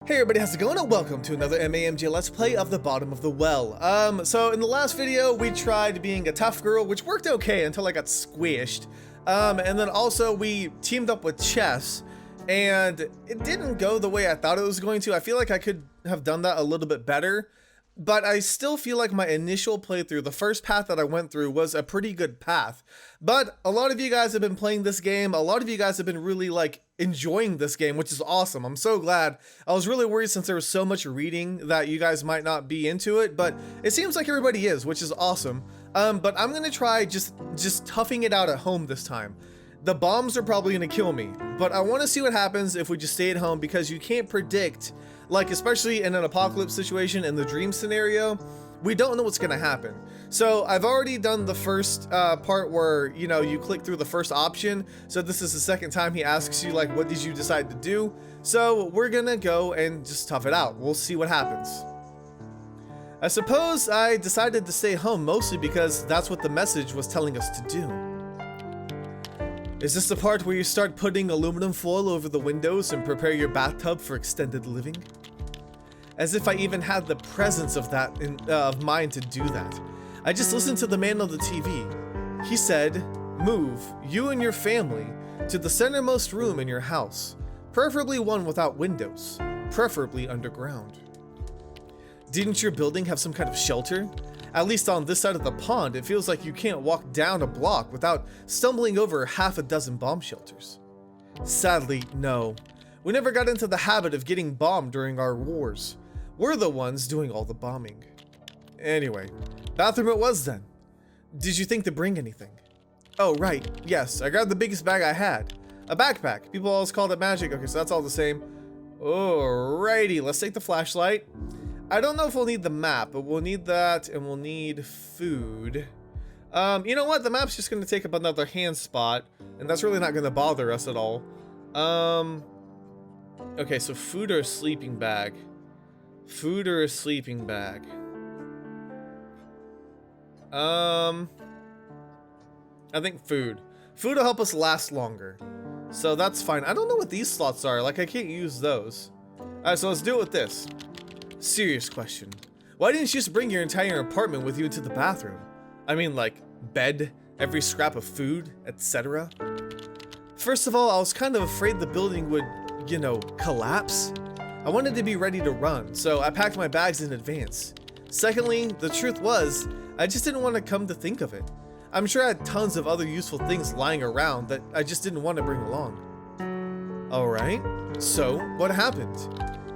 Hey everybody, how's it going? And welcome to another MAMG Let's Play of the Bottom of the Well. So in the last video, we tried being a tough girl, which worked okay until I got squished. And then also we teamed up with Chess, and it didn't go the way I thought it was going to. I feel like I could have done that a little bit better, but I still feel like my initial playthrough, the first path that I went through, was a pretty good path. But a lot of you guys have been playing this game, a lot of you guys have been really enjoying this game, which is awesome. I'm so glad. I was really worried since there was so much reading that you guys might not be into it, but it seems like everybody is, which is awesome. But I'm gonna try just toughing it out at home this time. The bombs are probably gonna kill me, but I want to see what happens if we just stay at home, because you can't predict, especially in an apocalypse situation in the dream scenario, we don't know what's gonna happen. So I've already done the first part where, you click through the first option. So this is the second time he asks you, what did you decide to do? So we're gonna go and just tough it out. We'll see what happens. I suppose I decided to stay home mostly because that's what the message was telling us to do. Is this the part where you start putting aluminum foil over the windows and prepare your bathtub for extended living? As if I even had the presence of that of mind to do that. I just listened to the man on the TV. He said, move, you and your family, to the centermost room in your house, preferably one without windows, preferably underground. Didn't your building have some kind of shelter? At least on this side of the pond, it feels like you can't walk down a block without stumbling over half a dozen bomb shelters. Sadly, no. We never got into the habit of getting bombed during our wars. We're the ones doing all the bombing. Anyway, bathroom it was then. Did you think to bring anything? Oh right, yes, I grabbed the biggest bag I had. A backpack. People always called it magic. Okay, so that's all the same. Alrighty, let's take the flashlight. I don't know if we'll need the map, but we'll need that, and we'll need food. You know what? The map's just going to take up another hand spot, and that's really not going to bother us at all. Okay, so food or a sleeping bag? Food or a sleeping bag? I think food. Food will help us last longer. So that's fine. I don't know what these slots are. I can't use those. Alright, so let's do it with this. Serious question. Why didn't you just bring your entire apartment with you into the bathroom? I mean, bed, every scrap of food, etc. First of all, I was kind of afraid the building would, collapse. I wanted to be ready to run, so I packed my bags in advance. Secondly, the truth was, I just didn't want to come to think of it. I'm sure I had tons of other useful things lying around that I just didn't want to bring along. Alright, so what happened?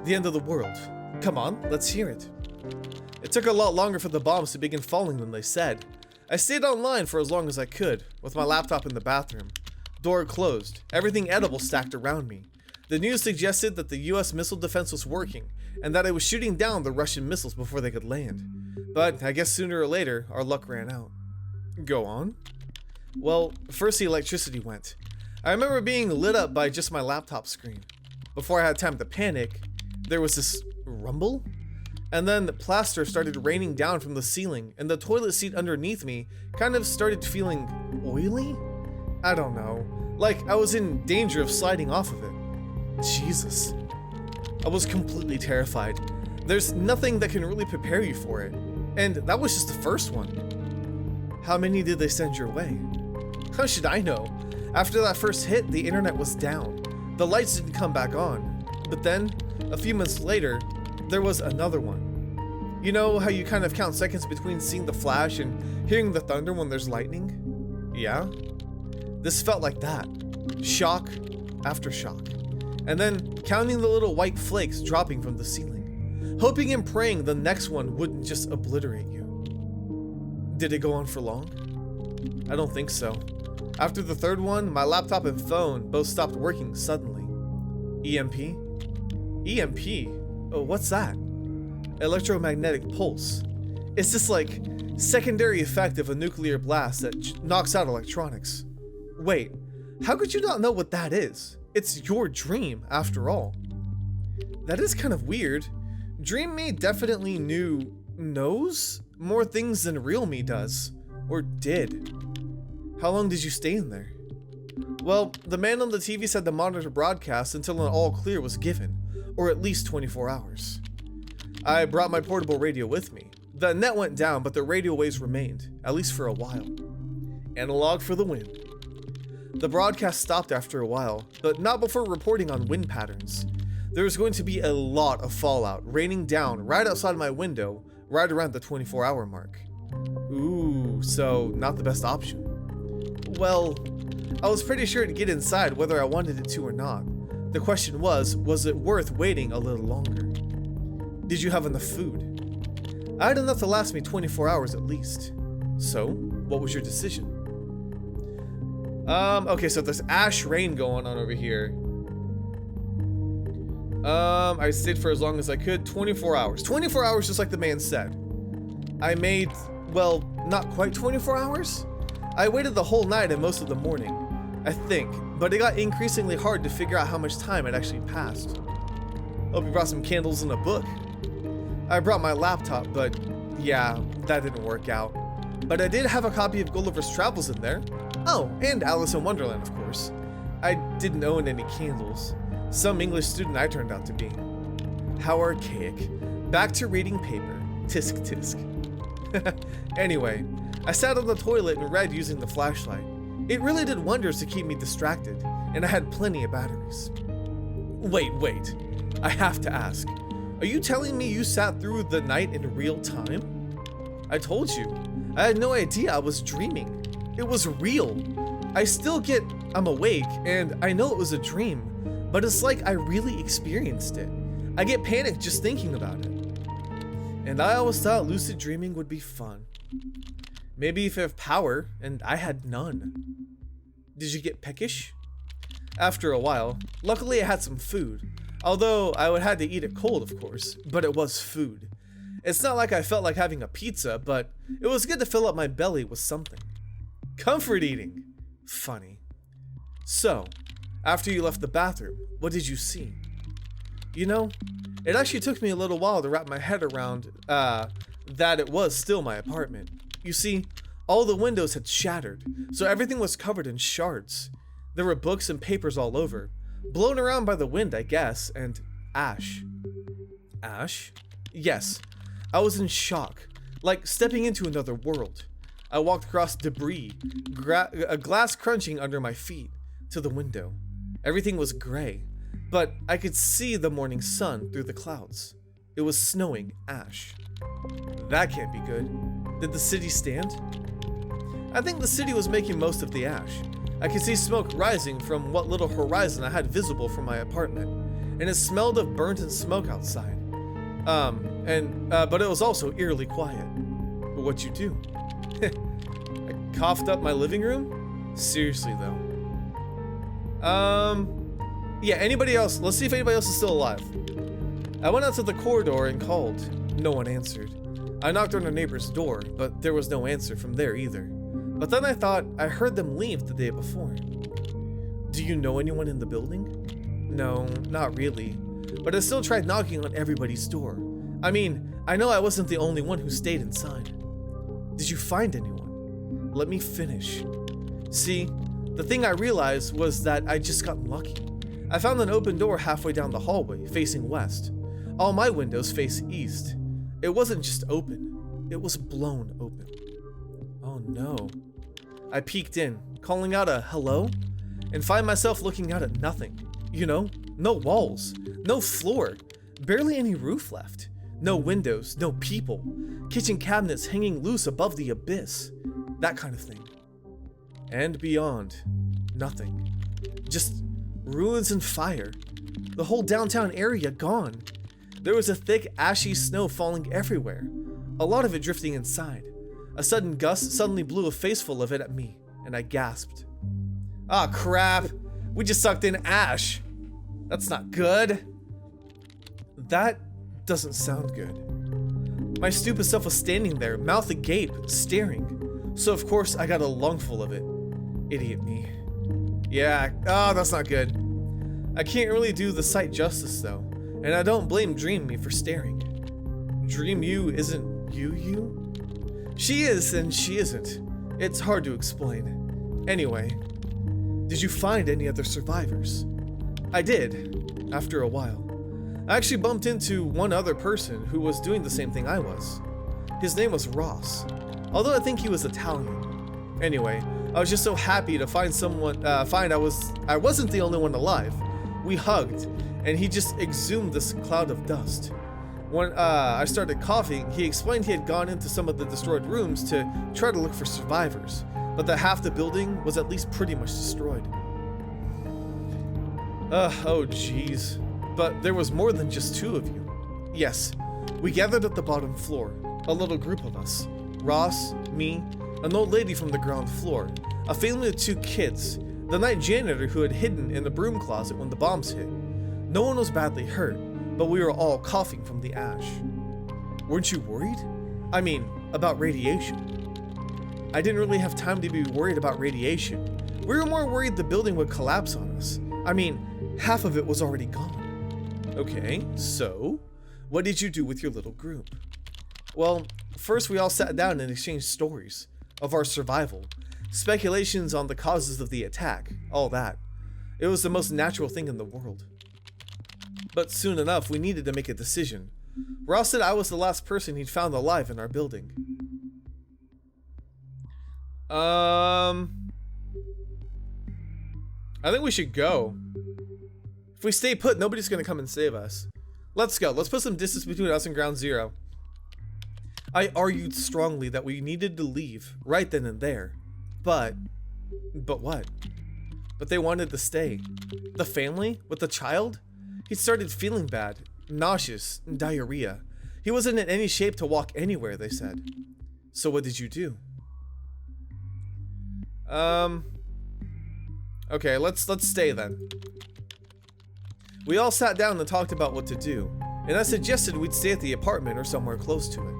The end of the world. Come on, let's hear it. It took a lot longer for the bombs to begin falling than they said. I stayed online for as long as I could, with my laptop in the bathroom. Door closed, everything edible stacked around me. The news suggested that the US missile defense was working, and that it was shooting down the Russian missiles before they could land. But I guess sooner or later, our luck ran out. Go on. Well, first the electricity went. I remember being lit up by just my laptop screen. Before I had time to panic, there was this rumble? And then the plaster started raining down from the ceiling, and the toilet seat underneath me kind of started feeling oily? I don't know. I was in danger of sliding off of it. Jesus. I was completely terrified. There's nothing that can really prepare you for it. And that was just the first one. How many did they send your way? How should I know? After that first hit, the internet was down. The lights didn't come back on. But then, a few months later, there was another one. You know how you kind of count seconds between seeing the flash and hearing the thunder when there's lightning? Yeah? This felt like that. Shock after shock. And then counting the little white flakes dropping from the ceiling. Hoping and praying the next one wouldn't just obliterate you. Did it go on for long? I don't think so. After the third one, my laptop and phone both stopped working suddenly. EMP? EMP? Oh, what's that? Electromagnetic pulse. It's this secondary effect of a nuclear blast that knocks out electronics. Wait, how could you not know what that is? It's your dream, after all. That is kind of weird. Dream me definitely knows more things than real me does. Or did. How long did you stay in there? Well, the man on the TV said to monitor broadcasts until an all clear was given. or at least 24 hours. I brought my portable radio with me. The net went down, but the radio waves remained, at least for a while. Analog for the win. The broadcast stopped after a while, but not before reporting on wind patterns. There was going to be a lot of fallout raining down right outside my window, right around the 24-hour mark. Ooh, so not the best option. Well, I was pretty sure to get inside whether I wanted it to or not. The question was it worth waiting a little longer? Did you have enough food? I had enough to last me 24 hours at least. So, what was your decision? Okay, so there's ash rain going on over here. I stayed for as long as I could, 24 hours. 24 hours just like the man said. I made, well, not quite 24 hours? I waited the whole night and most of the morning, I think, but it got increasingly hard to figure out how much time had actually passed. Hope you brought some candles and a book. I brought my laptop, but yeah, that didn't work out. But I did have a copy of Gulliver's Travels in there. Oh, and Alice in Wonderland, of course. I didn't own any candles. Some English student I turned out to be. How archaic. Back to reading paper. Tisk tisk. Anyway, I sat on the toilet and read using the flashlight. It really did wonders to keep me distracted, and I had plenty of batteries. Wait. I have to ask. Are you telling me you sat through the night in real time? I told you. I had no idea I was dreaming. It was real. I'm awake, and I know it was a dream, but it's like I really experienced it. I get panicked just thinking about it. And I always thought lucid dreaming would be fun. Maybe if you have power, and I had none. Did you get peckish? After a while, luckily I had some food. Although I would have to eat it cold, of course, but it was food. It's not like I felt like having a pizza, but it was good to fill up my belly with something. Comfort eating. Funny. So, after you left the bathroom, what did you see? You know, it actually took me a little while to wrap my head around, that it was still my apartment. You see, all the windows had shattered, so everything was covered in shards. There were books and papers all over, blown around by the wind, I guess, and ash. Ash? Yes. I was in shock, like stepping into another world. I walked across debris, a glass crunching under my feet, to the window. Everything was gray, but I could see the morning sun through the clouds. It was snowing ash. That can't be good. Did the city stand? I think the city was making most of the ash. I could see smoke rising from what little horizon I had visible from my apartment, and it smelled of burnt and smoke outside. But it was also eerily quiet. But what'd you do? I coughed up my living room? Seriously though. Yeah, anybody else? Let's see if anybody else is still alive. I went out to the corridor and called. No one answered. I knocked on a neighbor's door, but there was no answer from there either. But then I thought I heard them leave the day before. Do you know anyone in the building? No, not really. But I still tried knocking on everybody's door. I mean, I know I wasn't the only one who stayed inside. Did you find anyone? Let me finish. See, the thing I realized was that I just got lucky. I found an open door halfway down the hallway, facing west. All my windows face east. It wasn't just open, it was blown open. Oh no. I peeked in, calling out a hello, and find myself looking out at nothing. You know, no walls, no floor, barely any roof left. No windows, no people, kitchen cabinets hanging loose above the abyss, that kind of thing. And beyond, nothing. Just ruins and fire. The whole downtown area gone. There was a thick, ashy snow falling everywhere, a lot of it drifting inside. A sudden gust suddenly blew a faceful of it at me, and I gasped. Ah, crap! We just sucked in ash! That's not good! That doesn't sound good. My stupid self was standing there, mouth agape, staring. So of course I got a lungful of it. Idiot me. Yeah, that's not good. I can't really do the sight justice though, and I don't blame Dream Me for staring. Dream You isn't you? She is and she isn't. It's hard to explain. Anyway, did you find any other survivors? I did, after a while. I actually bumped into one other person who was doing the same thing I was. His name was Ross, although I think he was Italian. Anyway, I was just so happy to find I wasn't the only one alive. We hugged, and he just exhumed this cloud of dust. When I started coughing, he explained he had gone into some of the destroyed rooms to try to look for survivors, but that half the building was at least pretty much destroyed. Oh jeez. But there was more than just two of you. Yes, we gathered at the bottom floor, a little group of us. Ross, me, an old lady from the ground floor, a family of 2 kids, the night janitor who had hidden in the broom closet when the bombs hit. No one was badly hurt, but we were all coughing from the ash. Weren't you worried? I mean, about radiation. I didn't really have time to be worried about radiation. We were more worried the building would collapse on us. I mean, half of it was already gone. Okay, so what did you do with your little group? Well, first we all sat down and exchanged stories of our survival, speculations on the causes of the attack, all that. It was the most natural thing in the world. But soon enough, we needed to make a decision. Ross said I was the last person he'd found alive in our building. I think we should go. If we stay put, nobody's gonna come and save us. Let's go. Let's put some distance between us and Ground Zero. I argued strongly that we needed to leave right then and there. But what? But they wanted to stay. The family? With the child? He started feeling bad, nauseous, and diarrhea. He wasn't in any shape to walk anywhere, they said. So what did you do? Okay, let's stay then. We all sat down and talked about what to do, and I suggested we'd stay at the apartment or somewhere close to it.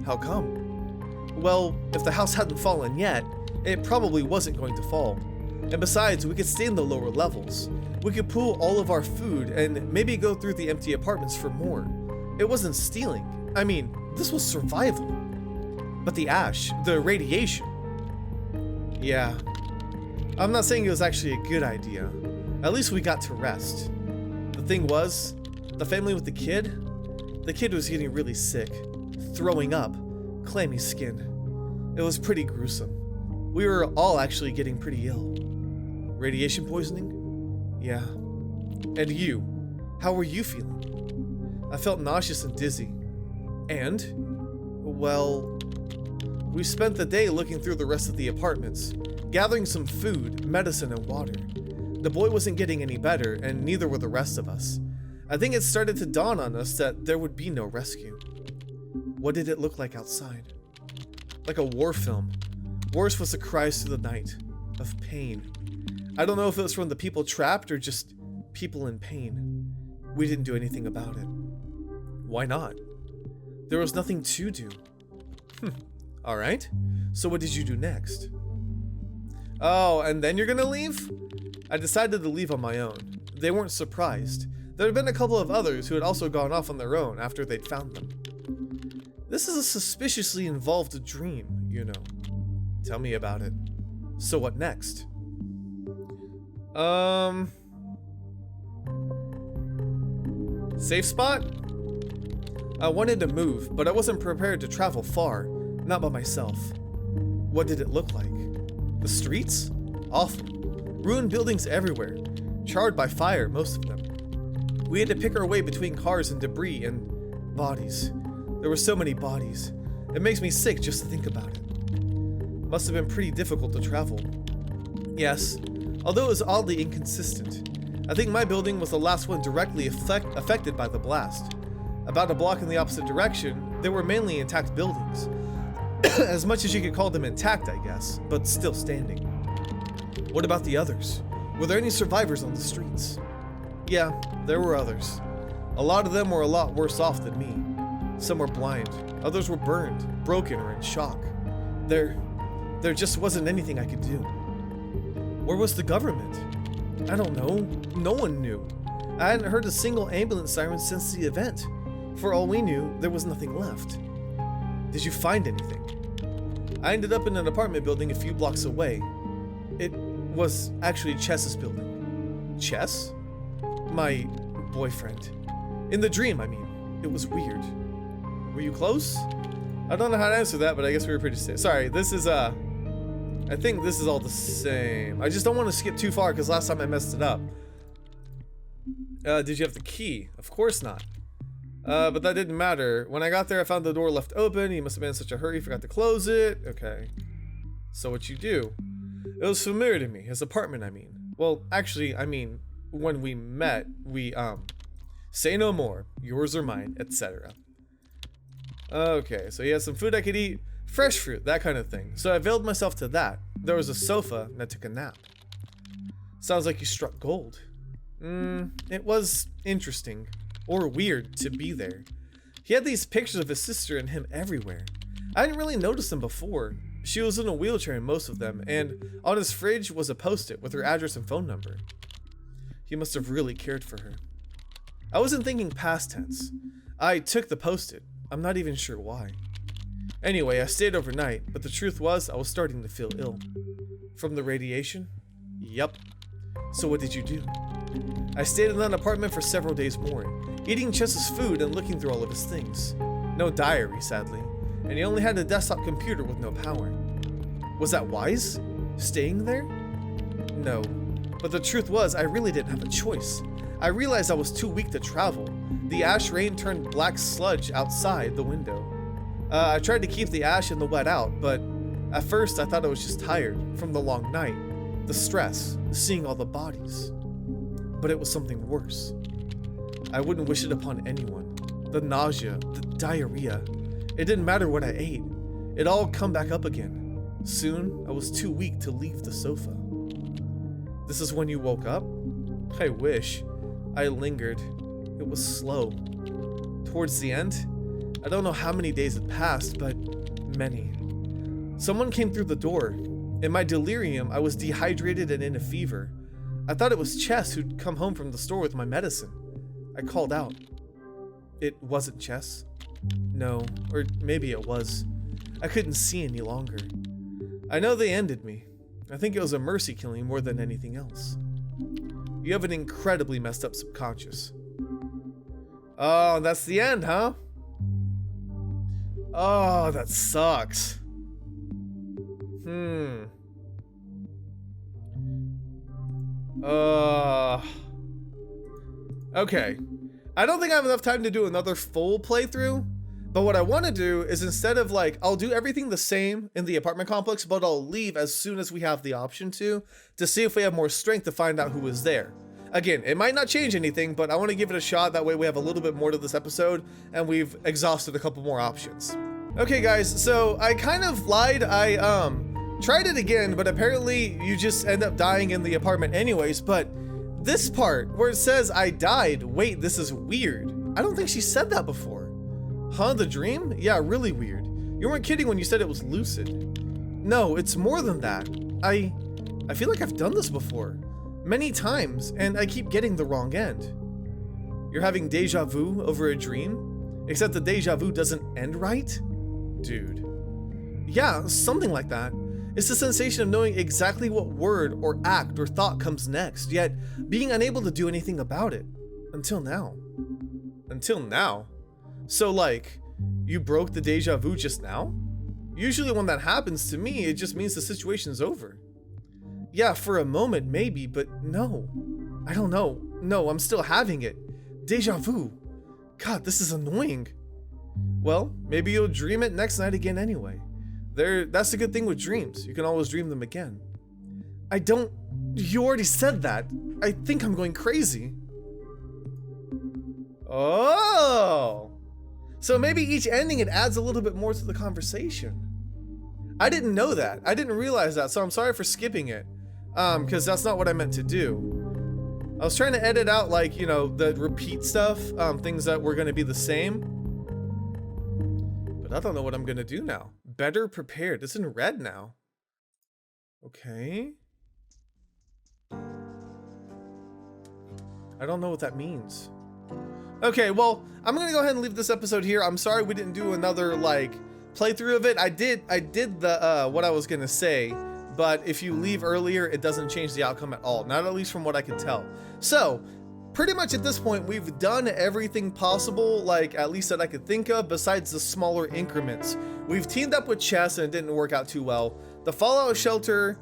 How come? Well, if the house hadn't fallen yet, it probably wasn't going to fall. And besides, we could stay in the lower levels. We could pool all of our food and maybe go through the empty apartments for more. It wasn't stealing. I mean, this was survival. But the ash, the radiation. Yeah. I'm not saying it was actually a good idea. At least we got to rest. The thing was, the family with the kid was getting really sick, throwing up, clammy skin. It was pretty gruesome. We were all actually getting pretty ill. Radiation poisoning? Yeah. And you? How were you feeling? I felt nauseous and dizzy. And? Well, we spent the day looking through the rest of the apartments, gathering some food, medicine, and water. The boy wasn't getting any better, and neither were the rest of us. I think it started to dawn on us that there would be no rescue. What did it look like outside? Like a war film. Worse was the cries through the night, of pain. I don't know if it was from the people trapped or just people in pain. We didn't do anything about it. Why not? There was nothing to do. Alright, so what did you do next? Oh, and then you're gonna leave? I decided to leave on my own. They weren't surprised. There had been a couple of others who had also gone off on their own after they'd found them. This is a suspiciously involved dream, you know. Tell me about it. So what next? Safe spot? I wanted to move, but I wasn't prepared to travel far, not by myself. What did it look like? The streets? Awful. Ruined buildings everywhere, charred by fire, most of them. We had to pick our way between cars and debris and bodies. There were so many bodies. It makes me sick just to think about it. Must have been pretty difficult to travel. Yes, although it was oddly inconsistent. I think my building was the last one directly affected by the blast. About a block in the opposite direction, there were mainly intact buildings. As much as you could call them intact, I guess, but still standing. What about the others? Were there any survivors on the streets? Yeah, there were others. A lot of them were a lot worse off than me. Some were blind, others were burned, broken, or in shock. There just wasn't anything I could do. Where was the government? I don't know. No one knew. I hadn't heard a single ambulance siren since the event. For all we knew, there was nothing left. Did you find anything? I ended up in an apartment building a few blocks away. It was actually Chess's building. Chess? My boyfriend. In the dream, I mean. It was weird. Were you close? I don't know how to answer that, but I guess we were pretty safe. Sorry, this is, I think this is all the same. I just don't want to skip too far because last time I messed it up. Did you have the key? Of course not. But that didn't matter. When I got there, I found the door left open. He must have been in such a hurry, forgot to close it. Okay. So what you do? It was familiar to me. His apartment, I mean. Well, actually, I mean, when we met, we, say no more. Yours or mine, etc. Okay, so he had some food I could eat. Fresh fruit, that kind of thing. So I availed myself to that. There was a sofa, and I took a nap. Sounds like you struck gold. It was interesting. Or weird to be there. He had these pictures of his sister and him everywhere. I didn't really notice them before. She was in a wheelchair in most of them, and on his fridge was a post-it with her address and phone number. He must have really cared for her. I wasn't thinking past tense. I took the post-it. I'm not even sure why. Anyway, I stayed overnight, but the truth was I was starting to feel ill. From the radiation? Yup. So what did you do? I stayed in that apartment for several days more, eating Chess's food and looking through all of his things. No diary, sadly, and he only had a desktop computer with no power. Was that wise? Staying there? No, but the truth was I really didn't have a choice. I realized I was too weak to travel. The ash rain turned black sludge outside the window. I tried to keep the ash and the wet out, but at first I thought I was just tired from the long night, the stress, seeing all the bodies. But it was something worse. I wouldn't wish it upon anyone. The nausea, the diarrhea. It didn't matter what I ate. It all come back up again. Soon, I was too weak to leave the sofa. This is when you woke up? I wish. I lingered. It was slow. Towards the end, I don't know how many days had passed, but many. Someone came through the door. In my delirium, I was dehydrated and in a fever. I thought it was Chess who'd come home from the store with my medicine. I called out. It wasn't Chess. No, or maybe it was. I couldn't see any longer. I know they ended me. I think it was a mercy killing more than anything else. You have an incredibly messed up subconscious. Oh, that's the end, huh? Oh, that sucks. Okay. I don't think I have enough time to do another full playthrough, but what I want to do is instead of like, I'll do everything the same in the apartment complex, but I'll leave as soon as we have the option to see if we have more strength to find out who was there. Again, it might not change anything, but I want to give it a shot. That way we have a little bit more to this episode and we've exhausted a couple more options. Okay guys, so I kind of lied. I tried it again, but apparently you just end up dying in the apartment anyways. But this part where it says I died, wait, this is weird. I don't think she said that before. Huh, the dream? Yeah, really weird. You weren't kidding when you said it was lucid. No, it's more than that. I feel like I've done this before. Many times, and I keep getting the wrong end. You're having deja vu over a dream? Except the deja vu doesn't end right? Dude. Yeah, something like that. It's the sensation of knowing exactly what word or act or thought comes next, yet being unable to do anything about it. Until now. Until now? So like, you broke the deja vu just now? Usually when that happens to me, it just means the situation's over. Yeah, for a moment maybe, but no. I don't know. No, I'm still having it. Deja vu. God, this is annoying. Well, maybe you'll dream it next night again anyway. That's the good thing with dreams. You can always dream them again. You already said that. I think I'm going crazy. Oh. So maybe each ending, it adds a little bit more to the conversation. I didn't know that. I didn't realize that, so I'm sorry for skipping it. Because that's not what I meant to do. I was trying to edit out, like, you know, the repeat stuff, things that were going to be the same. But I don't know what I'm going to do now. Better prepared. It's in red now. Okay. I don't know what that means. Okay, well, I'm going to go ahead and leave this episode here. I'm sorry we didn't do another, like, playthrough of it. I did the, what I was going to say. But if you leave earlier, it doesn't change the outcome at all. Not at least from what I can tell. So, pretty much at this point, we've done everything possible, like at least that I could think of, besides the smaller increments. We've teamed up with Chess and it didn't work out too well. The Fallout shelter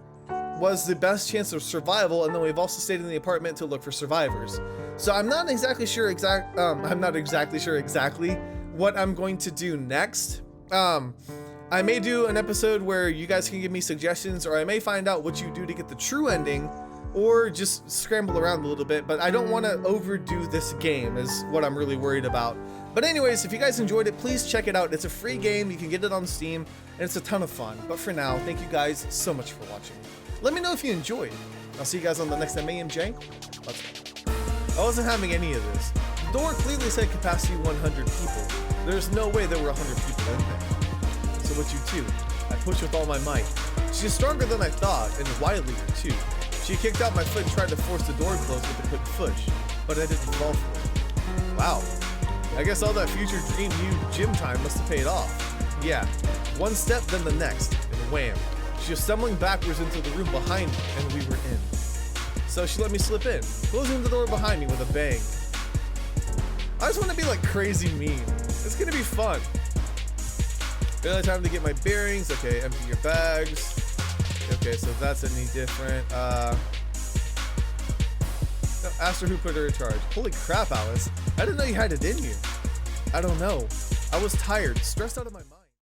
was the best chance of survival, and then we've also stayed in the apartment to look for survivors. So I'm not exactly sure exactly what I'm going to do next. I may do an episode where you guys can give me suggestions, or I may find out what you do to get the true ending, or just scramble around a little bit, but I don't want to overdo this game is what I'm really worried about. But anyways, if you guys enjoyed it, please check it out. It's a free game, you can get it on Steam, and it's a ton of fun. But for now, thank you guys so much for watching. Let me know if you enjoyed. I'll see you guys on the next MAMJ. Let's go. I wasn't having any of this. The door clearly said capacity 100 people. There's no way there were 100 people in there. So what you do? I push with all my might. She's stronger than I thought, and wilier too. She kicked out my foot and tried to force the door closed with a quick push, but I didn't fall for it. Wow. I guess all that future dream new gym time must have paid off. Yeah, one step then the next, and wham. She was stumbling backwards into the room behind me, and we were in. So she let me slip in, closing the door behind me with a bang. I just want to be like crazy mean. It's gonna be fun. Barely time to get my bearings. Okay, empty your bags. Okay, so if that's any different. Asked her who put her in charge. Holy crap, Alice. I didn't know you had it in you. I don't know. I was tired, stressed out of my mind.